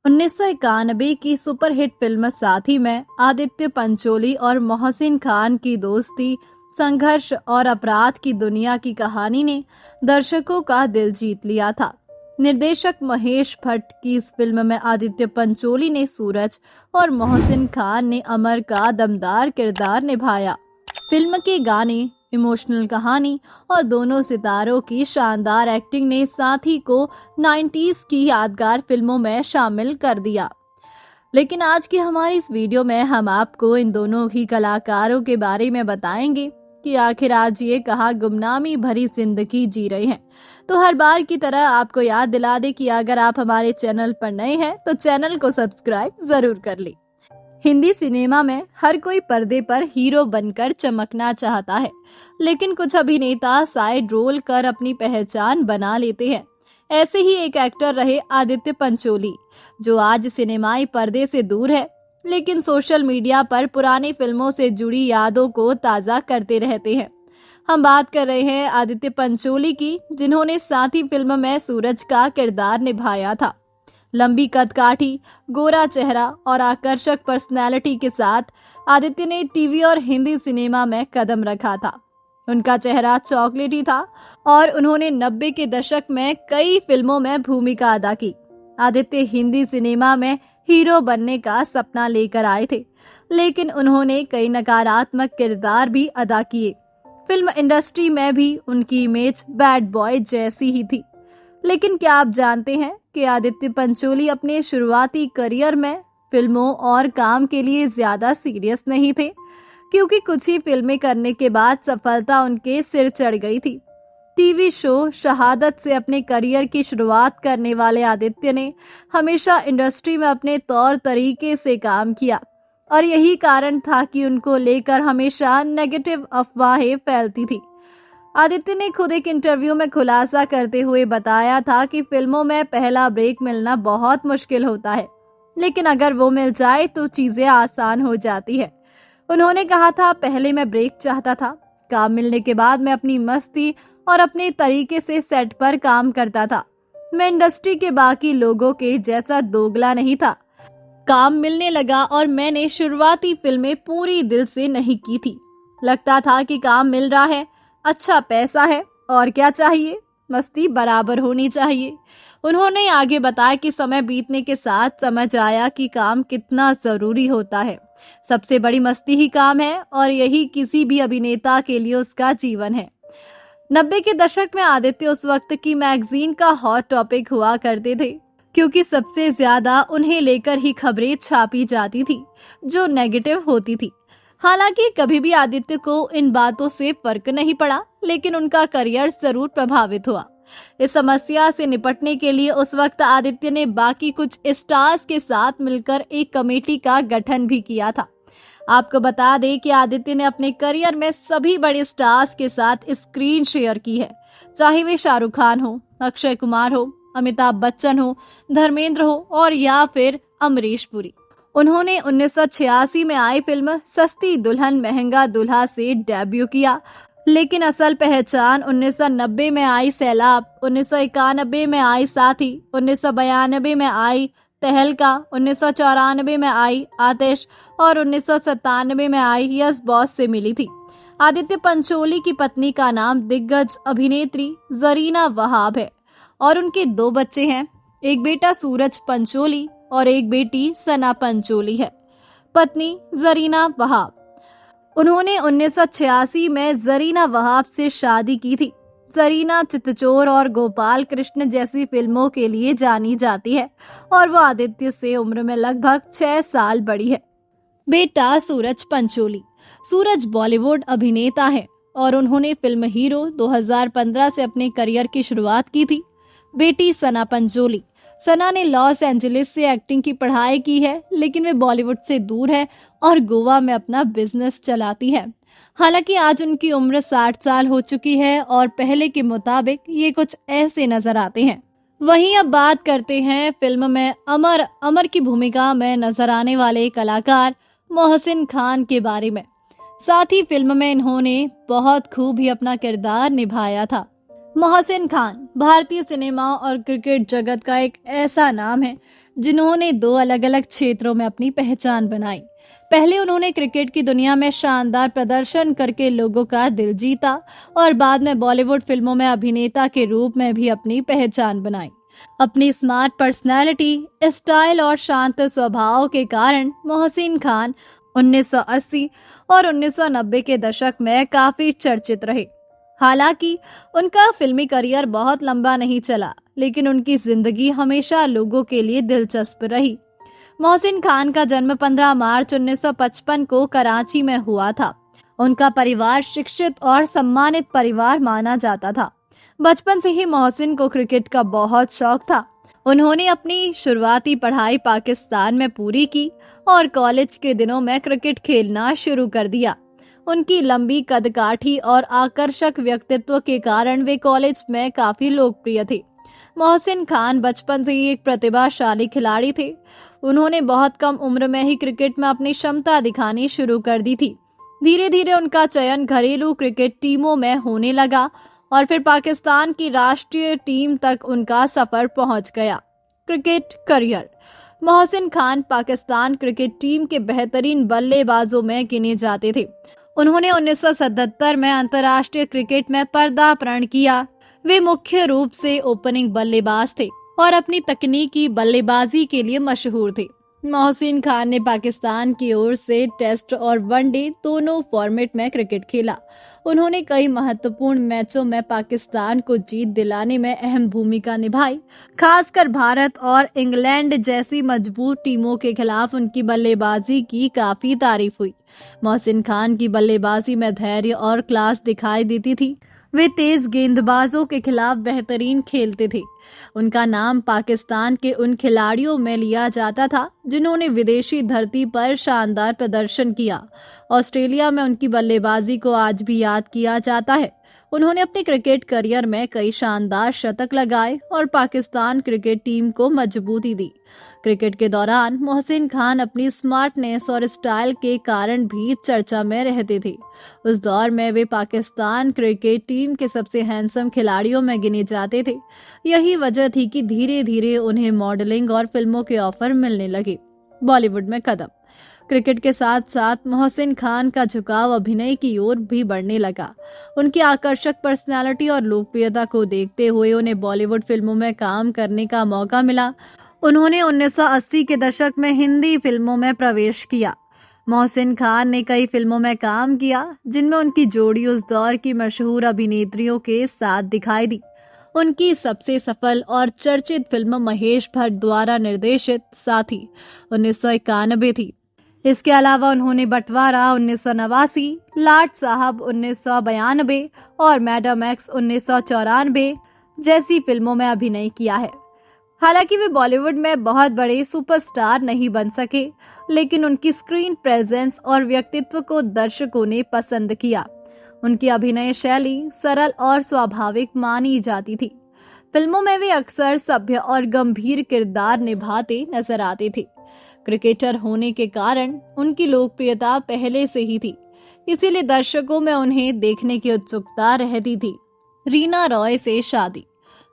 1991 की superhit film साथी में आदित्य पंचोली और मोहसिन खान की दोस्ती, संघर्ष और अपराध की दुनिया की कहानी ने दर्शकों का दिल जीत लिया था। निर्देशक महेश भट्ट की इस फिल्म में आदित्य पंचोली ने सूरज और मोहसिन खान ने अमर का दमदार किरदार निभाया। फिल्म के गाने, इमोशनल कहानी और दोनों सितारों की शानदार एक्टिंग ने साथी को 90s की यादगार फिल्मों में शामिल कर दिया। लेकिन आज की हमारी इस वीडियो में हम आपको इन दोनों ही कलाकारों के बारे में बताएंगे कि आखिर आज ये कहाँ गुमनामी भरी जिंदगी जी रहे हैं। तो हर बार की तरह आपको याद दिला दे कि अगर आप हमारे चैनल पर नए हैं तो चैनल को सब्सक्राइब जरूर कर ले। हिंदी सिनेमा में हर कोई पर्दे पर हीरो बनकर चमकना चाहता है, लेकिन कुछ अभिनेता साइड रोल कर अपनी पहचान बना लेते हैं। ऐसे ही एक एक्टर रहे आदित्य पंचोली, जो आज सिनेमाई पर्दे से दूर है, लेकिन सोशल मीडिया पर पुरानी फिल्मों से जुड़ी यादों को ताज़ा करते रहते हैं। हम बात कर रहे हैं आदित्य पंचोली की, जिन्होंने साथी फिल्म में सूरज का किरदार निभाया था। लंबी कदकाठी, गोरा चेहरा और आकर्षक पर्सनैलिटी के साथ आदित्य ने टीवी और हिंदी सिनेमा में कदम रखा था। उनका चेहरा चॉकलेटी था और उन्होंने 90 के दशक में कई फिल्मों में भूमिका अदा की। आदित्य हिंदी सिनेमा में हीरो बनने का सपना लेकर आए थे, लेकिन उन्होंने कई नकारात्मक किरदार भी अदा किए। फिल्म इंडस्ट्री में भी उनकी इमेज बैड बॉय जैसी ही थी। लेकिन क्या आप जानते हैं कि आदित्य पंचोली अपने शुरुआती करियर में फिल्मों और काम के लिए ज्यादा सीरियस नहीं थे, क्योंकि कुछ ही फिल्में करने के बाद सफलता उनके सिर चढ़ गई थी। टीवी शो शहादत से अपने करियर की शुरुआत करने वाले आदित्य ने हमेशा इंडस्ट्री में अपने तौर तरीके से काम किया और यही कारण था कि उनको लेकर हमेशा नेगेटिव अफवाहें फैलती थी। आदित्य ने खुद एक इंटरव्यू में खुलासा करते हुए बताया था कि फिल्मों में पहला ब्रेक मिलना बहुत मुश्किल होता है, लेकिन अगर वो मिल जाए तो चीजें आसान हो जाती है। उन्होंने कहा था, पहले मैं ब्रेक चाहता था, काम मिलने के बाद मैं अपनी मस्ती और अपने तरीके से सेट पर काम करता था। मैं इंडस्ट्री के बाकी लोगों के जैसा दोगला नहीं था। काम मिलने लगा और मैंने शुरुआती फिल्में पूरी दिल से नहीं की थी। लगता था कि काम मिल रहा है, अच्छा पैसा है, और क्या चाहिए, मस्ती बराबर होनी चाहिए। उन्होंने आगे बताया कि समय बीतने के साथ समझ आया कि काम कितना जरूरी होता है। सबसे बड़ी मस्ती ही काम है और यही किसी भी अभिनेता के लिए उसका जीवन है। 90 के दशक में आदित्य उस वक्त की मैगजीन का हॉट टॉपिक हुआ करते थे, क्योंकि सबसे ज्यादा उन्हें लेकर ही खबरें छापी जाती थी जो नेगेटिव होती थी। हालांकि कभी भी आदित्य को इन बातों से फर्क नहीं पड़ा, लेकिन उनका करियर जरूर प्रभावित हुआ। इस समस्या से निपटने के लिए उस वक्त आदित्य ने बाकी कुछ स्टार्स के साथ मिलकर एक कमेटी का गठन भी किया था। आपको बता दें कि आदित्य ने अपने करियर में सभी बड़े स्टार्स के साथ स्क्रीन शेयर की है, चाहे वे शाहरुख खान हो, अक्षय कुमार हो, अमिताभ बच्चन हो, धर्मेंद्र हो और या फिर अमरीश पुरी। उन्होंने 1986 में आई फिल्म सस्ती दुल्हन महंगा दूल्हा से डेब्यू किया, लेकिन असल पहचान 1990 में आई सैलाब, 1991 में आई साथी, 1992 में आई तहलका, 1994 में आई आतिश और 1997 में आई यस बॉस से मिली थी। आदित्य पंचोली की पत्नी का नाम दिग्गज अभिनेत्री जरीना वहाब है और उनके 2 बच्चे हैं, एक बेटा सूरज पंचोली और एक बेटी सना पंचोली है। पत्नी जरीना वहाब, उन्होंने 1986 में जरीना वहाब से शादी की थी। जरीना चितचोर और गोपाल कृष्ण जैसी फिल्मों के लिए जानी जाती है और वो आदित्य से उम्र में लगभग 6 साल बड़ी है। बेटा सूरज पंचोली, सूरज बॉलीवुड अभिनेता है और उन्होंने फिल्म हीरो 2015 से अपने करियर की शुरुआत की थी। बेटी सना पंचोली, सना ने लॉस एंजलिस से एक्टिंग की पढ़ाई की है, लेकिन वे बॉलीवुड से दूर है और गोवा में अपना बिजनेस चलाती है। हालांकि आज उनकी उम्र 60 साल हो चुकी है और पहले के मुताबिक ये कुछ ऐसे नजर आते हैं। वहीं अब बात करते हैं फिल्म में अमर की भूमिका में नजर आने वाले कलाकार मोहसिन खान के बारे में। साथ ही फिल्म में इन्होंने बहुत खूब ही अपना किरदार निभाया था। मोहसिन खान भारतीय सिनेमा और क्रिकेट जगत का एक ऐसा नाम है जिन्होंने दो अलग अलग क्षेत्रों में अपनी पहचान बनाई। पहले उन्होंने क्रिकेट की दुनिया में शानदार प्रदर्शन करके लोगों का दिल जीता और बाद में बॉलीवुड फिल्मों में अभिनेता के रूप में भी अपनी पहचान बनाई। अपनी स्मार्ट पर्सनैलिटी, स्टाइल और शांत स्वभाव के कारण मोहसिन खान 1980 और 1990 के दशक में काफी चर्चित रहे। हालांकि उनका फिल्मी करियर बहुत लंबा नहीं चला, लेकिन उनकी जिंदगी हमेशा लोगों के लिए दिलचस्प रही। मोहसिन खान का जन्म 15 मार्च 1955 को कराची में हुआ था। उनका परिवार शिक्षित और सम्मानित परिवार माना जाता था। बचपन से ही मोहसिन को क्रिकेट का बहुत शौक था। उन्होंने अपनी शुरुआती पढ़ाई पाकिस्तान में पूरी की और कॉलेज के दिनों में क्रिकेट खेलना शुरू कर दिया। उनकी लंबी कदकाठी और आकर्षक व्यक्तित्व के कारण वे कॉलेज में काफी लोकप्रिय थे। मोहसिन खान बचपन से ही एक प्रतिभाशाली खिलाड़ी थे। उन्होंने बहुत कम उम्र में ही क्रिकेट में अपनी क्षमता दिखानी शुरू कर दी थी। धीरे धीरे उनका चयन घरेलू क्रिकेट टीमों में होने लगा और फिर पाकिस्तान की राष्ट्रीय टीम तक उनका सफर पहुंच गया। Cricket career. Mohsin Khan Pakistan cricket team के बेहतरीन बल्लेबाजों में गिने जाते थे। उन्होंने 1977 में अंतर्राष्ट्रीय क्रिकेट में पदार्पण किया। वे मुख्य रूप से ओपनिंग बल्लेबाज थे और अपनी तकनीकी बल्लेबाजी के लिए मशहूर थे। मोहसिन खान ने पाकिस्तान की ओर से टेस्ट और वनडे दोनों फॉर्मेट में क्रिकेट खेला। उन्होंने कई महत्वपूर्ण मैचों में पाकिस्तान को जीत दिलाने में अहम भूमिका निभाई। खासकर भारत और इंग्लैंड जैसी मजबूत टीमों के खिलाफ उनकी बल्लेबाजी की काफी तारीफ हुई। मोहसिन खान की बल्लेबाजी में धैर्य और क्लास दिखाई देती थी। वे तेज गेंदबाजों के खिलाफ बेहतरीन खेलते थे। उनका नाम पाकिस्तान के उन खिलाड़ियों में लिया जाता था जिन्होंने विदेशी धरती पर शानदार प्रदर्शन किया। ऑस्ट्रेलिया में उनकी बल्लेबाजी को आज भी याद किया जाता है। उन्होंने अपने क्रिकेट करियर में कई शानदार शतक लगाए और पाकिस्तान क्रिकेट टीम को मजबूती दी। क्रिकेट के दौरान मोहसिन खान अपनी स्मार्टनेस और स्टाइल के कारण भी चर्चा में रहते थे। उस दौर में वे पाकिस्तान क्रिकेट टीम के सबसे हैंडसम खिलाड़ियों में गिने जाते थे। यही वजह थी कि धीरे धीरे उन्हें मॉडलिंग और फिल्मों के ऑफर मिलने लगे। बॉलीवुड में कदम। क्रिकेट के साथ साथ मोहसिन खान का झुकाव अभिनय की ओर भी बढ़ने लगा। उनकी आकर्षक पर्सनालिटी और लोकप्रियता को देखते हुए उन्हें बॉलीवुड फिल्मों में काम करने का मौका मिला। उन्होंने 1980 के दशक में हिंदी फिल्मों में प्रवेश किया। मोहसिन खान ने कई फिल्मों में काम किया जिनमें उनकी जोड़ी उस दौर की मशहूर अभिनेत्रियों के साथ दिखाई दी। उनकी सबसे सफल और चर्चित फिल्म महेश भट्ट द्वारा निर्देशित साथी 1991 थी। इसके अलावा उन्होंने बंटवारा 1989, लाट साहब 1992 और मैडम एक्स 1994 जैसी फिल्मों में अभिनय किया है। हालांकि वे बॉलीवुड में बहुत बड़े सुपरस्टार नहीं बन सके, लेकिन उनकी स्क्रीन प्रेजेंस और व्यक्तित्व को दर्शकों ने पसंद किया। उनकी अभिनय शैली सरल और स्वाभाविक मानी जाती थी। फिल्मों में वे अक्सर सभ्य और गंभीर किरदार निभाते नजर आते थे। क्रिकेटर होने के कारण उनकी लोकप्रियता पहले से ही थी, इसीलिए दर्शकों में उन्हें देखने की उत्सुकता रहती थी। रीना रॉय से शादी।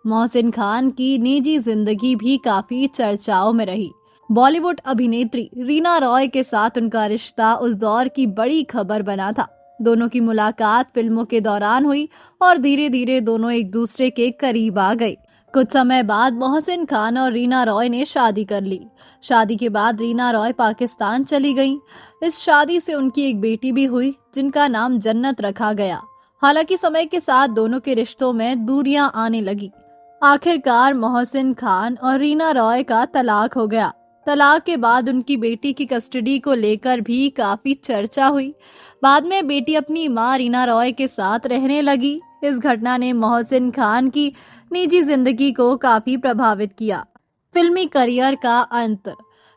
मोहसिन खान की निजी जिंदगी भी काफी चर्चाओं में रही। बॉलीवुड अभिनेत्री रीना रॉय के साथ उनका रिश्ता उस दौर की बड़ी खबर बना था। दोनों की मुलाकात फिल्मों के दौरान हुई और धीरे धीरे दोनों एक दूसरे के करीब आ गए। कुछ समय बाद मोहसिन खान और रीना रॉय ने शादी कर ली। शादी के बाद रीना रॉय पाकिस्तान चली गईं। इस शादी से उनकी एक बेटी भी हुई जिनका नाम जन्नत रखा गया। हालांकि समय के साथ दोनों के रिश्तों में दूरियां आने लगी। आखिरकार मोहसिन खान और रीना रॉय का तलाक हो गया। तलाक के बाद उनकी बेटी की कस्टडी को लेकर भी काफी चर्चा हुई। बाद में बेटी अपनी मां रीना रॉय के साथ रहने लगी। इस घटना ने मोहसिन खान की निजी जिंदगी को काफी प्रभावित किया। फिल्मी करियर का अंत।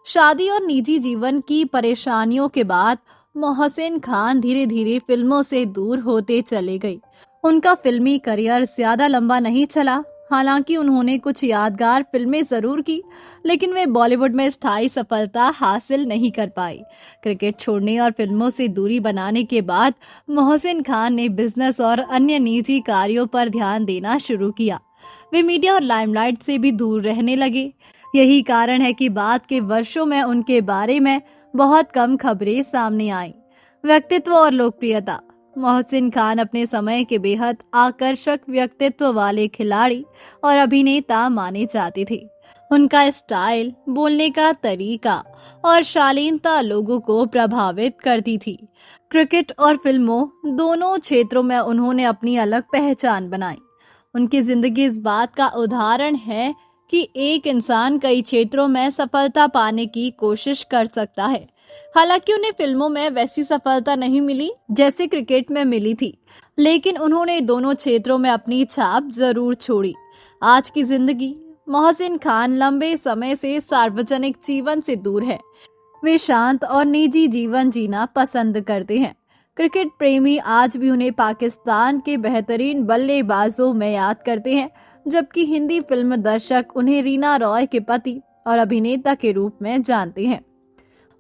शादी और निजी जीवन की परेशानियों के बाद मोहसिन खान धीरे धीरे फिल्मों से दूर होते चले गए। उनका फिल्मी करियर ज्यादा लंबा नहीं चला। हालांकि उन्होंने कुछ यादगार फिल्में जरूर की, लेकिन वे बॉलीवुड में स्थायी सफलता हासिल नहीं कर पाई। क्रिकेट छोड़ने और फिल्मों से दूरी बनाने के बाद मोहसिन खान ने बिजनेस और अन्य निजी कार्यों पर ध्यान देना शुरू किया। वे मीडिया और लाइमलाइट से भी दूर रहने लगे। यही कारण है कि बाद के वर्षों में उनके बारे में बहुत कम खबरें सामने आईं। व्यक्तित्व और लोकप्रियता। मोहसिन खान अपने समय के बेहद आकर्षक व्यक्तित्व वाले खिलाड़ी और अभिनेता माने जाते थे। उनका स्टाइल, बोलने का तरीका और शालीनता लोगों को प्रभावित करती थी। क्रिकेट और फिल्मों दोनों क्षेत्रों में उन्होंने अपनी अलग पहचान बनाई। उनकी जिंदगी इस बात का उदाहरण है कि एक इंसान कई क्षेत्रों में सफलता पाने की कोशिश कर सकता है। हालांकि उन्हें फिल्मों में वैसी सफलता नहीं मिली जैसे क्रिकेट में मिली थी, लेकिन उन्होंने दोनों क्षेत्रों में अपनी छाप जरूर छोड़ी। आज की जिंदगी। मोहसिन खान लंबे समय से सार्वजनिक जीवन से दूर है। वे शांत और निजी जीवन जीना पसंद करते हैं। क्रिकेट प्रेमी आज भी उन्हें पाकिस्तान के बेहतरीन बल्लेबाजों में याद करते हैं, जबकि हिंदी फिल्म दर्शक उन्हें रीना रॉय के पति और अभिनेता के रूप में जानते हैं।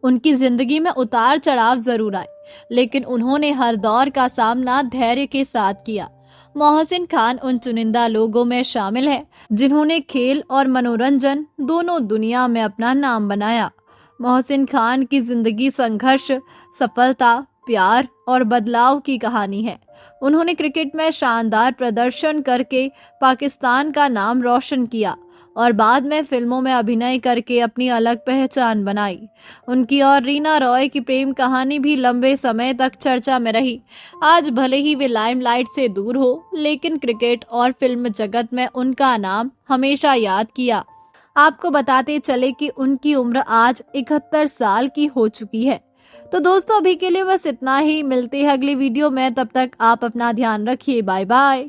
उनकी जिंदगी में उतार चढ़ाव जरूर आए, लेकिन उन्होंने हर दौर का सामना धैर्य के साथ किया। मोहसिन खान उन चुनिंदा लोगों में शामिल है जिन्होंने खेल और मनोरंजन दोनों दुनिया में अपना नाम बनाया। मोहसिन खान की जिंदगी संघर्ष, सफलता, प्यार और बदलाव की कहानी है। उन्होंने क्रिकेट में शानदार प्रदर्शन करके पाकिस्तान का नाम रोशन किया और बाद में फिल्मों में अभिनय करके अपनी अलग पहचान बनाई। उनकी और रीना रॉय की प्रेम कहानी भी लंबे समय तक चर्चा में रही। आज भले ही वे लाइमलाइट से दूर हो, लेकिन क्रिकेट और फिल्म जगत में उनका नाम हमेशा याद किया। आपको बताते चले कि उनकी उम्र आज 71 साल की हो चुकी है। तो दोस्तों, अभी के लिए बस इतना ही। मिलते हैं अगली वीडियो में, तब तक आप अपना ध्यान रखिए। Bye bye.